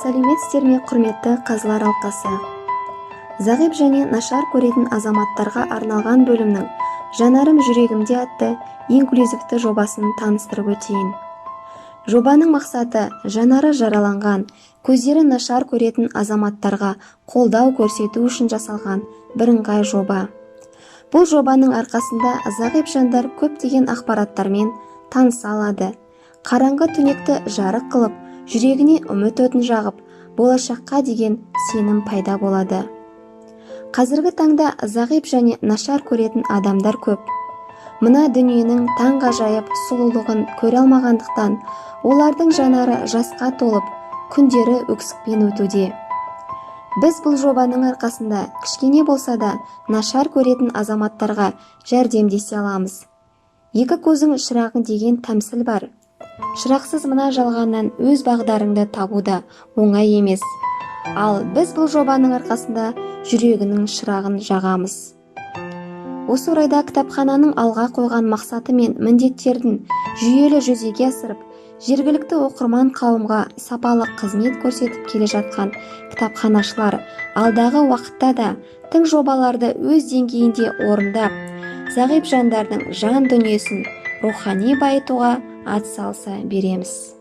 Сәлеметсіздер ме, құрметті қазылар алқасы. Зағип және нашар көретін азаматтарға арналған бөлімнің «Жанарым жүрегімде» атты инклюзивті жобасын таныстырып өтейін. Жобаның мақсаты жанары жараланған, көздері нашар көретін азаматтарға қолдау көрсету үшін жасалған бірыңғай жоба. Бұл жобаның арқасында зағип жандар көптеген ақпараттармен таныса алады. Қараңғы түнекті жарық қылып, жүрегіне үміт отын жағып, болашаққа деген сенім пайда болады. Қазіргі таңда зағип және нашар көретін адамдар көп. Мына дүниенің таңғажайып сұлулығын көре алмағандықтан, олардың жанары жасқа толып, күндері өксікпен өтуде. Біз бұл жобаның арқасында кішкене болса да нашар көретін азаматтарға жәрдемдесе аламыз. Екі көзің шырағы деген тәмсіл бар. Шырақсыз мына жалғаннан өз бағдарыңды табуда оңай емес. Ал біз бұл жобаның арқасында жүрегінің шырағын жағамыз. Осы орайда кітапхананың алға қойған мақсаты мен міндеттердің жүйелі жүзеге асырып, жергілікті оқырман қауымға сапалы қызмет көрсетіп келе жатқан кітапханашылар алдағы уақытта да тың жобаларды өз деңгейінде орындап, зағип жандардың жан дүниесін рухани байытуға атсалыса береміз.